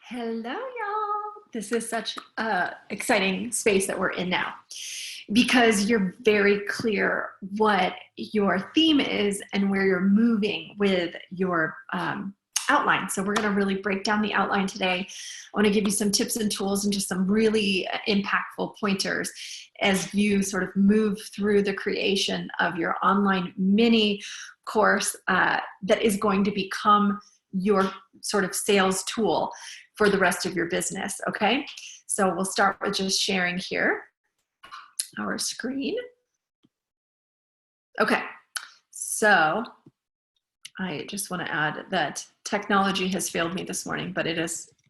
Hello, y'all. This is such a exciting space that we're in now because you're very clear what your theme is and where you're moving with your outline. So we're going to really break down the outline today. I want to give you some tips and tools and just some really impactful pointers as you sort of move through the creation of your online mini course that is going to become your sort of sales tool for the rest of your business, okay? So we'll start with just sharing here our screen. Okay, so I just want to add that technology has failed me this morning, but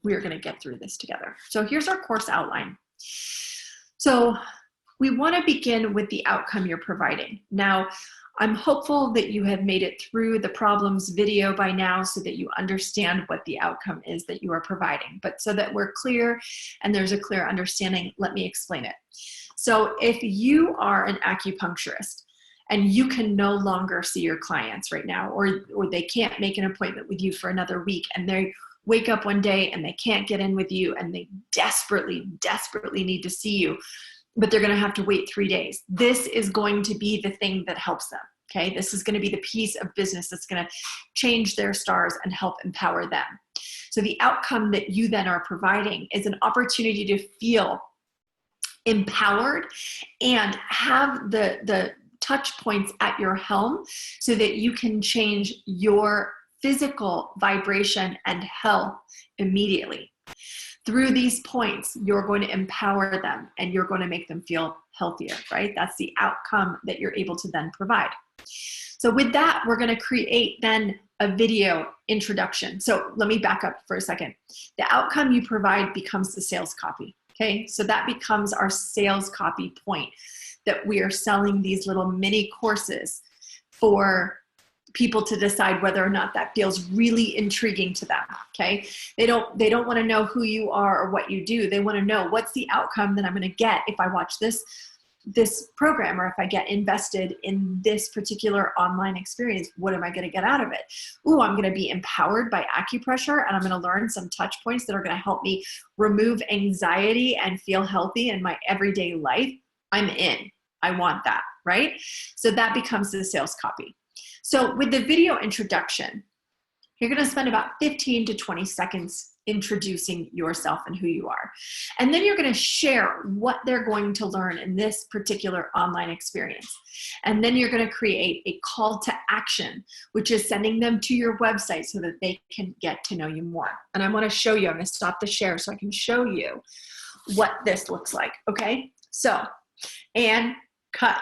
we're going to get through this together. So here's our course outline. So we want to begin with the outcome you're providing. Now, I'm hopeful that you have made it through the problems video by now so that you understand what the outcome is that you are providing. But so that we're clear and there's a clear understanding, let me explain it. So if you are an acupuncturist and you can no longer see your clients right now, or they can't make an appointment with you for another week, and they wake up one day and they can't get in with you and they desperately, desperately need to see you, but they're going to have to wait 3 days. This is going to be the thing that helps them, okay? This is going to be the piece of business that's going to change their stars and help empower them. So the outcome that you then are providing is an opportunity to feel empowered and have the touch points at your helm so that you can change your physical vibration and health immediately. Through these points, you're going to empower them and you're going to make them feel healthier, right? That's the outcome that you're able to then provide. So with that, we're going to create then a video introduction. So let me back up for a second. The outcome you provide becomes the sales copy, okay? So that becomes our sales copy point, that we are selling these little mini courses for people to decide whether or not that feels really intriguing to them, okay? They don't want to know who you are or what you do. They want to know what's the outcome that I'm going to get if I watch this program, or if I get invested in this particular online experience. What am I going to get out of it? Ooh, I'm going to be empowered by acupressure, and I'm going to learn some touch points that are going to help me remove anxiety and feel healthy in my everyday life. I'm in. I want that, right? So that becomes the sales copy. So with the video introduction, you're going to spend about 15 to 20 seconds introducing yourself and who you are. And then you're going to share what they're going to learn in this particular online experience. And then you're going to create a call to action, which is sending them to your website so that they can get to know you more. And I want to show you, I'm going to stop the share so I can show you what this looks like. Okay, so, and cut.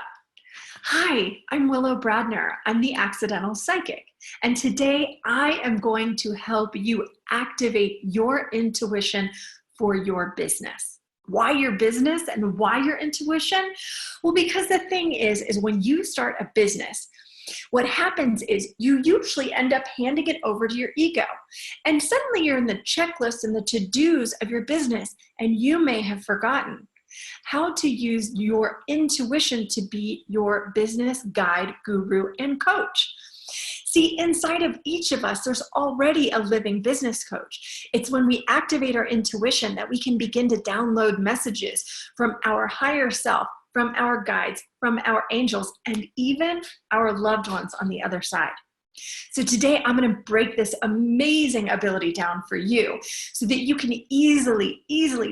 Hi, I'm Willow Bradner. I'm the Accidental Psychic. And today I am going to help you activate your intuition for your business. Why your business and why your intuition? Well, because the thing is when you start a business, what happens is you usually end up handing it over to your ego. And suddenly you're in the checklist and the to-dos of your business, and you may have forgotten how to use your intuition to be your business guide, guru, and coach. See, inside of each of us, there's already a living business coach. It's when we activate our intuition that we can begin to download messages from our higher self, from our guides, from our angels, and even our loved ones on the other side. So today I'm going to break this amazing ability down for you so that you can easily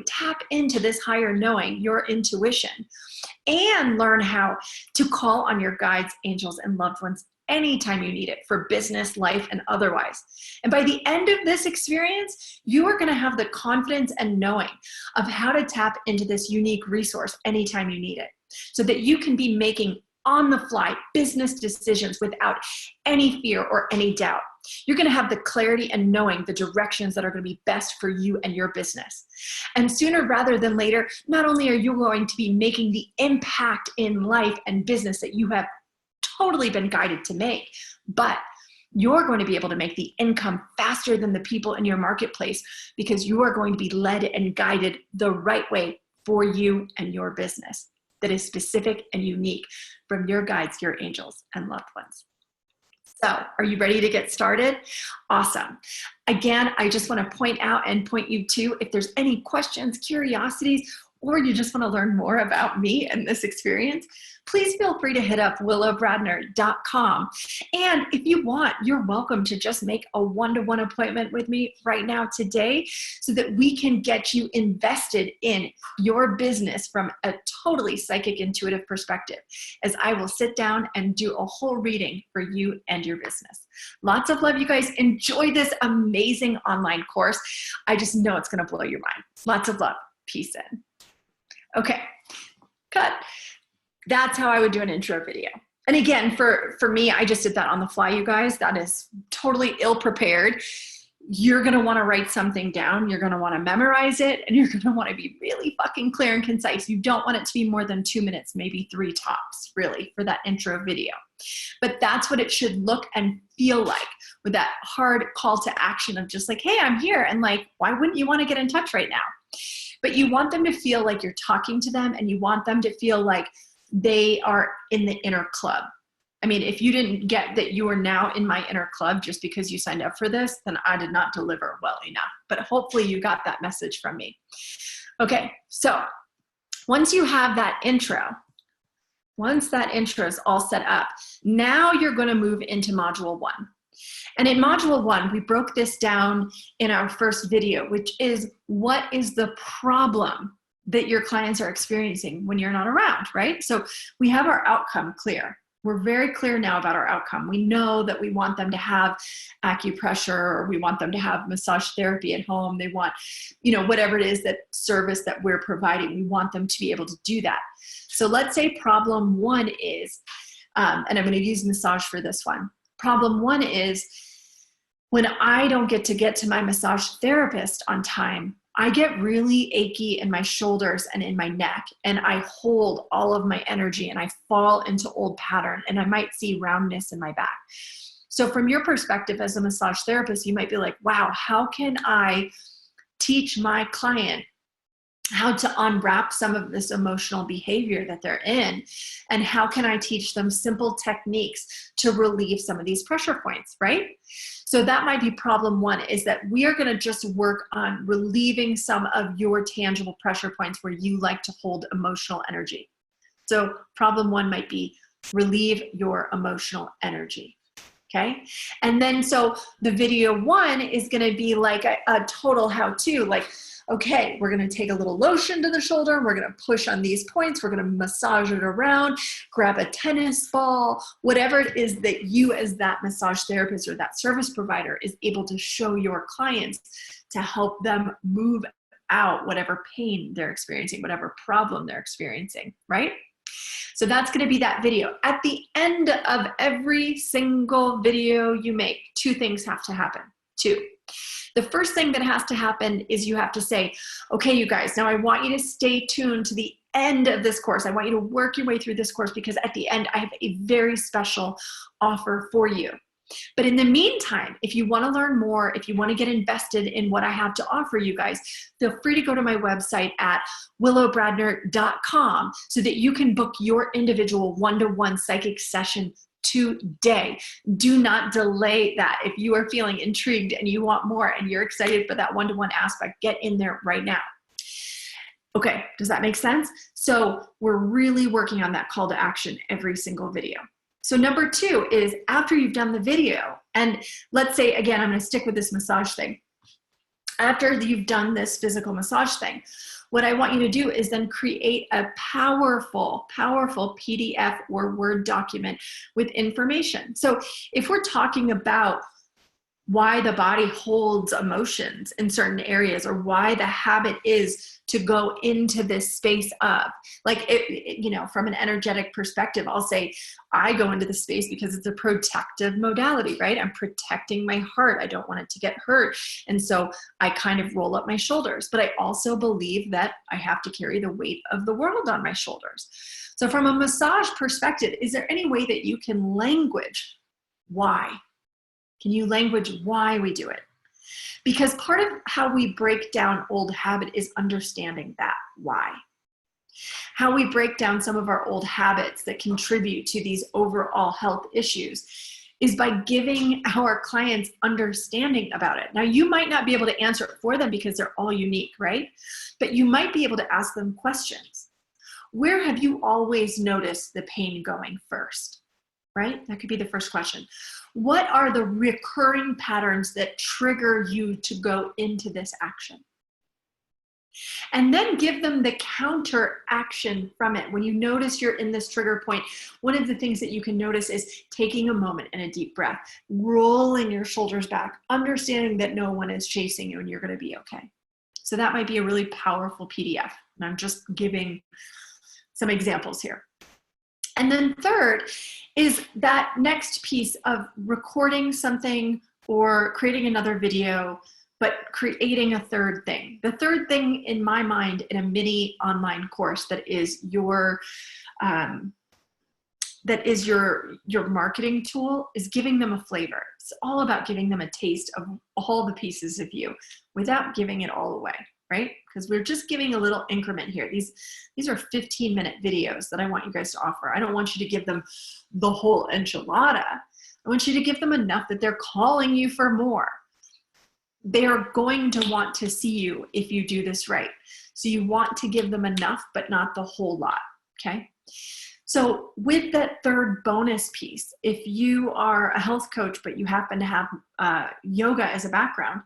tap into this higher knowing, your intuition, and learn how to call on your guides, angels, and loved ones anytime you need it for business, life, and otherwise. And by the end of this experience, you are going to have the confidence and knowing of how to tap into this unique resource anytime you need it, so that you can be making on-the-fly business decisions without any fear or any doubt. You're going to have the clarity and knowing the directions that are going to be best for you and your business. And sooner rather than later, not only are you going to be making the impact in life and business that you have totally been guided to make, but you're going to be able to make the income faster than the people in your marketplace because you are going to be led and guided the right way for you and your business that is specific and unique from your guides, your angels, and loved ones. So, are you ready to get started? Awesome. Again, I just want to point out and point you to, if there's any questions, curiosities, or you just want to learn more about me and this experience, please feel free to hit up willowbradner.com. And if you want, you're welcome to just make a one-to-one appointment with me right now today so that we can get you invested in your business from a totally psychic intuitive perspective, as I will sit down and do a whole reading for you and your business. Lots of love, you guys. Enjoy this amazing online course. I just know it's going to blow your mind. Lots of love. Peace in. Okay, cut. That's how I would do an intro video. And again, for me, I just did that on the fly, you guys. That is totally ill-prepared. You're going to want to write something down. You're going to want to memorize it, and you're going to want to be really fucking clear and concise. You don't want it to be more than 2 minutes, maybe 3 tops, really, for that intro video. But that's what it should look and feel like, with that hard call to action of just like, hey, I'm here. And like, why wouldn't you want to get in touch right now? But you want them to feel like you're talking to them, and you want them to feel like they are in the inner club. I mean, if you didn't get that you are now in my inner club just because you signed up for this, then I did not deliver well enough. But hopefully you got that message from me. Okay, so once you have that intro, once that intro is all set up, now you're going to move into module 1. And in module 1, we broke this down in our first video, which is, what is the problem that your clients are experiencing when you're not around, right? So we have our outcome clear. We're very clear now about our outcome. We know that we want them to have acupressure, or we want them to have massage therapy at home. They want, whatever it is, that service that we're providing, we want them to be able to do that. So let's say problem 1 is, and I'm going to use massage for this one. Problem 1 is, when I don't get to my massage therapist on time, I get really achy in my shoulders and in my neck, and I hold all of my energy and I fall into old pattern, and I might see roundness in my back. So from your perspective as a massage therapist, you might be like, wow, how can I teach my client how to unwrap some of this emotional behavior that they're in? And how can I teach them simple techniques to relieve some of these pressure points, right? So that might be problem 1, is that we are going to just work on relieving some of your tangible pressure points where you like to hold emotional energy. So problem 1 might be relieve your emotional energy. Okay. And then, so the video 1 is going to be like a total how-to, like, okay, we're going to take a little lotion to the shoulder. We're going to push on these points. We're going to massage it around, grab a tennis ball, whatever it is that you as that massage therapist or that service provider is able to show your clients to help them move out whatever pain they're experiencing, whatever problem they're experiencing, right? So that's going to be that video. At the end of every single video you make, 2 things have to happen. 2. The first thing that has to happen is you have to say, okay, you guys, now I want you to stay tuned to the end of this course. I want you to work your way through this course, because at the end, I have a very special offer for you. But in the meantime, if you want to learn more, if you want to get invested in what I have to offer you guys, feel free to go to my website at willowbradner.com so that you can book your individual one-to-one psychic session today. Do not delay that. If you are feeling intrigued and you want more and you're excited for that one-to-one aspect, get in there right now. Okay, does that make sense? So we're really working on that call to action every single video. So number 2 is, after you've done the video, and let's say, again, I'm going to stick with this massage thing. After you've done this physical massage thing, what I want you to do is then create a powerful, powerful PDF or Word document with information. So if we're talking about why the body holds emotions in certain areas, or why the habit is to go into this space of, like, from an energetic perspective, I'll say, I go into the space because it's a protective modality, right? I'm protecting my heart. I don't want it to get hurt. And so I kind of roll up my shoulders, but I also believe that I have to carry the weight of the world on my shoulders. So from a massage perspective, is there any way that you can language why? Can you language why we do it? Because part of how we break down old habit is understanding that why. How we break down some of our old habits that contribute to these overall health issues is by giving our clients understanding about it. Now, you might not be able to answer it for them because they're all unique, right? But you might be able to ask them questions. Where have you always noticed the pain going first, right? That could be the first question. What are the recurring patterns that trigger you to go into this action? And then give them the counter action from it. When you notice you're in this trigger point, one of the things that you can notice is taking a moment and a deep breath, rolling your shoulders back, understanding that no one is chasing you and you're going to be okay. So that might be a really powerful PDF. And I'm just giving some examples here. And then third is that next piece of recording something or creating another video, but creating a third thing. The third thing in my mind in a mini online course that is your marketing tool is giving them a flavor. It's all about giving them a taste of all the pieces of you without giving it all away, right? Because we're just giving a little increment here. These are 15-minute videos that I want you guys to offer. I don't want you to give them the whole enchilada. I want you to give them enough that they're calling you for more. They are going to want to see you if you do this right. So you want to give them enough, but not the whole lot, okay? So with that third bonus piece, if you are a health coach, but you happen to have yoga as a background,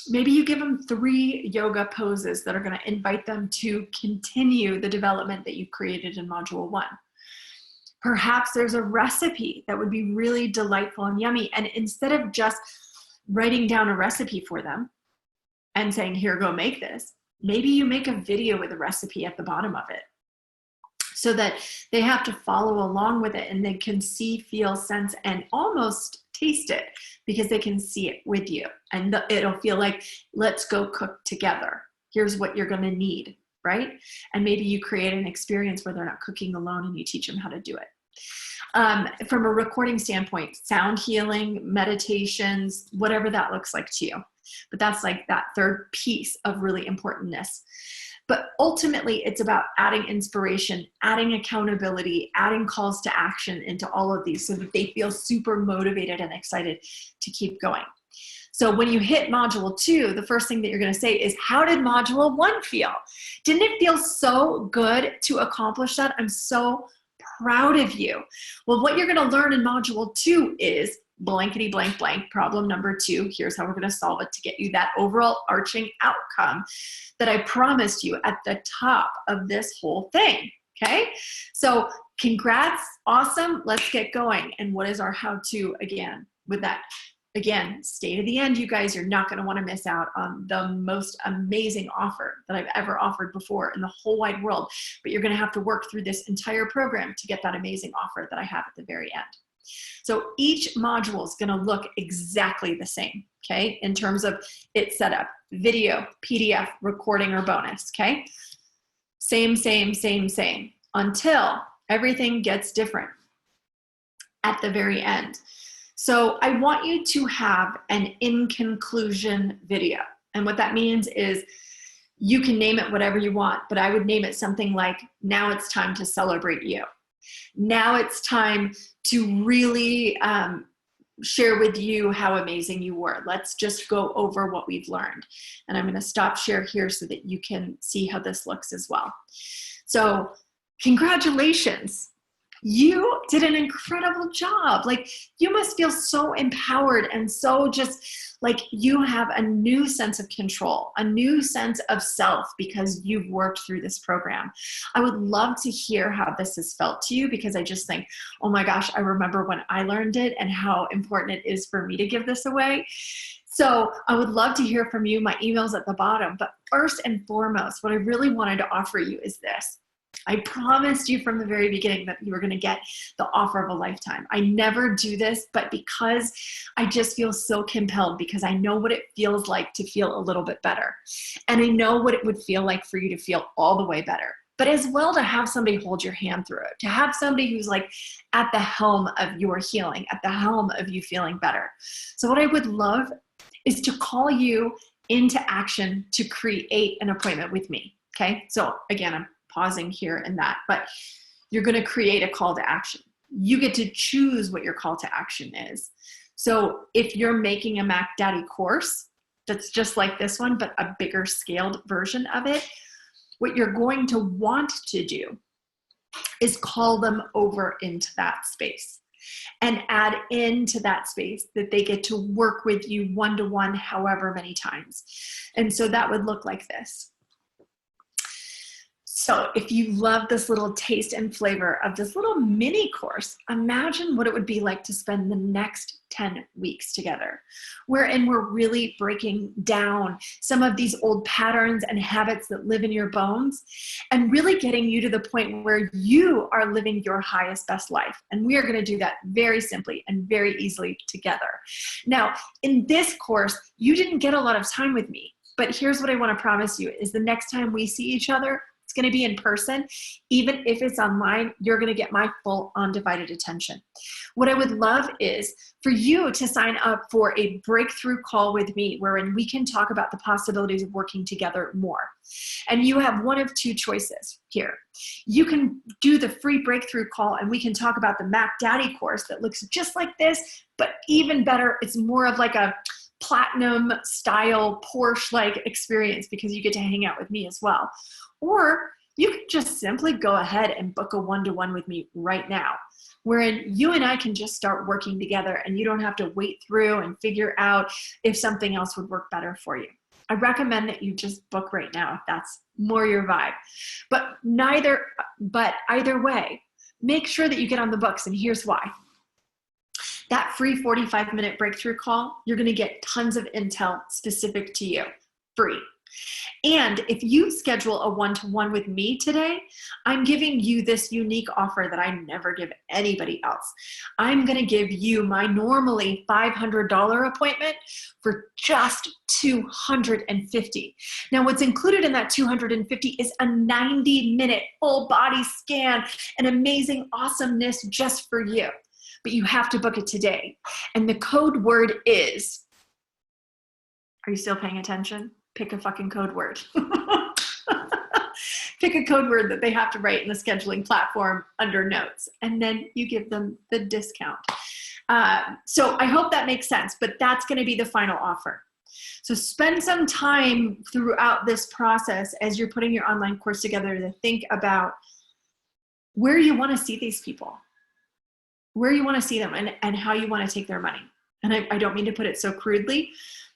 maybe you give them 3 yoga poses that are going to invite them to continue the development that you created in Module 1. Perhaps there's a recipe that would be really delightful and yummy. And instead of just writing down a recipe for them and saying, here, go make this, maybe you make a video with a recipe at the bottom of it so that they have to follow along with it and they can see, feel, sense, and almost taste it because they can see it with you. And it'll feel like, let's go cook together. Here's what you're going to need, right? And maybe you create an experience where they're not cooking alone and you teach them how to do it. From a recording standpoint, sound healing, meditations, whatever that looks like to you. But that's like that third piece of really importantness. But ultimately, it's about adding inspiration, adding accountability, adding calls to action into all of these so that they feel super motivated and excited to keep going. So when you hit Module 2, the first thing that you're going to say is, how did Module 1 feel? Didn't it feel so good to accomplish that? I'm so proud of you. Well, what you're going to learn in Module 2 is blankety blank blank, problem number 2. Here's how we're going to solve it to get you that overall arching outcome that I promised you at the top of this whole thing. Okay, so congrats, awesome, let's get going. And what is our how-to again with that? Again, stay to the end, you guys. You're not going to want to miss out on the most amazing offer that I've ever offered before in the whole wide world. But you're going to have to work through this entire program to get that amazing offer that I have at the very end. So each module is going to look exactly the same, okay, in terms of its setup: video, PDF, recording, or bonus, okay? Same, same, same, same, until everything gets different at the very end. So I want you to have an in conclusion video. And what that means is you can name it whatever you want, but I would name it something like, now it's time to celebrate you. Now it's time to really share with you how amazing you were. Let's just go over what we've learned. And I'm going to stop share here so that you can see how this looks as well. So congratulations. You did an incredible job. Like, you must feel so empowered and so just like you have a new sense of control, a new sense of self because you've worked through this program. I would love to hear how this has felt to you, because I just think, oh my gosh, I remember when I learned it and how important it is for me to give this away. So I would love to hear from you. My email's at the bottom. But first and foremost, what I really wanted to offer you is this. I promised you from the very beginning that you were going to get the offer of a lifetime. I never do this, but because I just feel so compelled, because I know what it feels like to feel a little bit better. And I know what it would feel like for you to feel all the way better. But as well, to have somebody hold your hand through it, to have somebody who's like at the helm of your healing, at the helm of you feeling better. So what I would love is to call you into action to create an appointment with me. Okay. So again, I'm pausing here and that, but you're going to create a call to action. You get to choose what your call to action is. So if you're making a Mac Daddy course that's just like this one, but a bigger scaled version of it, what you're going to want to do is call them over into that space and add into that space that they get to work with you one-to-one however many times. And so that would look like this. So if you love this little taste and flavor of this little mini course, imagine what it would be like to spend the next 10 weeks together, wherein we're really breaking down some of these old patterns and habits that live in your bones and really getting you to the point where you are living your highest, best life. And we are going to do that very simply and very easily together. Now, in this course, you didn't get a lot of time with me, but here's what I want to promise you is the next time we see each other, it's going to be in person. Even if it's online, you're going to get my full undivided attention. What I would love is for you to sign up for a breakthrough call with me wherein we can talk about the possibilities of working together more. And you have one of two choices here. You can do the free breakthrough call and we can talk about the Mac Daddy course that looks just like this, but even better, it's more of like a platinum style Porsche-like experience because you get to hang out with me as well. Or you can just simply go ahead and book a one-to-one with me right now, wherein you and I can just start working together and you don't have to wait through and figure out if something else would work better for you. I recommend that you just book right now if that's more your vibe. But either way, make sure that you get on the books, and here's why. That free 45-minute breakthrough call, you're going to get tons of intel specific to you, free. And if you schedule a one-to-one with me today, I'm giving you this unique offer that I never give anybody else. I'm going to give you my normally $500 appointment for just $250. Now, what's included in that $250 is a 90-minute full body scan and amazing awesomeness just for you. But you have to book it today. And the code word is, are you still paying attention? Pick a fucking code word. Pick a code word that they have to write in the scheduling platform under notes, and then you give them the discount. So I hope that makes sense, but that's going to be the final offer. So spend some time throughout this process as you're putting your online course together to think about where you want to see these people, where you want to see them, and how you want to take their money. And I don't mean to put it so crudely,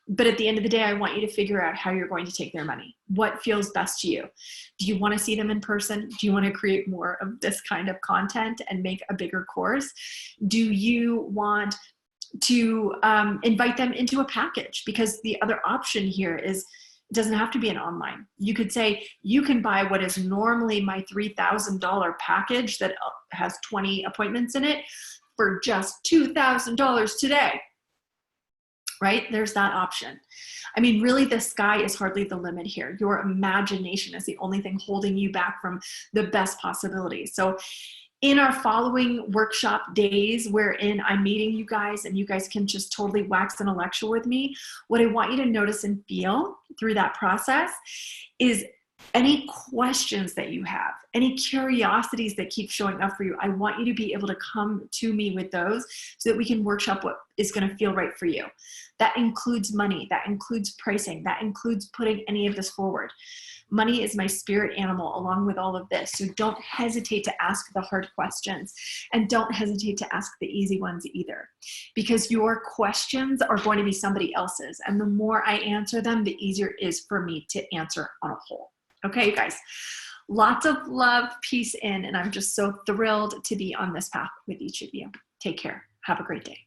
but at the end of the day, I want you to figure out how you're going to take their money. What feels best to you? Do you want to see them in person? Do you want to create more of this kind of content and make a bigger course? Do you want to invite them into a package? Because the other option here is it doesn't have to be an online. You could say you can buy what is normally my $3,000 package that has 20 appointments in it for just $2,000 today. Right? There's that option. I mean, really, the sky is hardly the limit here. Your imagination is the only thing holding you back from the best possibilities. So in our following workshop days, wherein I'm meeting you guys and you guys can just totally wax intellectual with me, what I want you to notice and feel through that process is any questions that you have, any curiosities that keep showing up for you. I want you to be able to come to me with those so that we can workshop what is going to feel right for you. That includes money, that includes pricing, that includes putting any of this forward. Money is my spirit animal along with all of this. So don't hesitate to ask the hard questions, and don't hesitate to ask the easy ones either, because your questions are going to be somebody else's. And the more I answer them, the easier it is for me to answer on a whole. Okay, you guys, lots of love, peace in, and I'm just so thrilled to be on this path with each of you. Take care. Have a great day.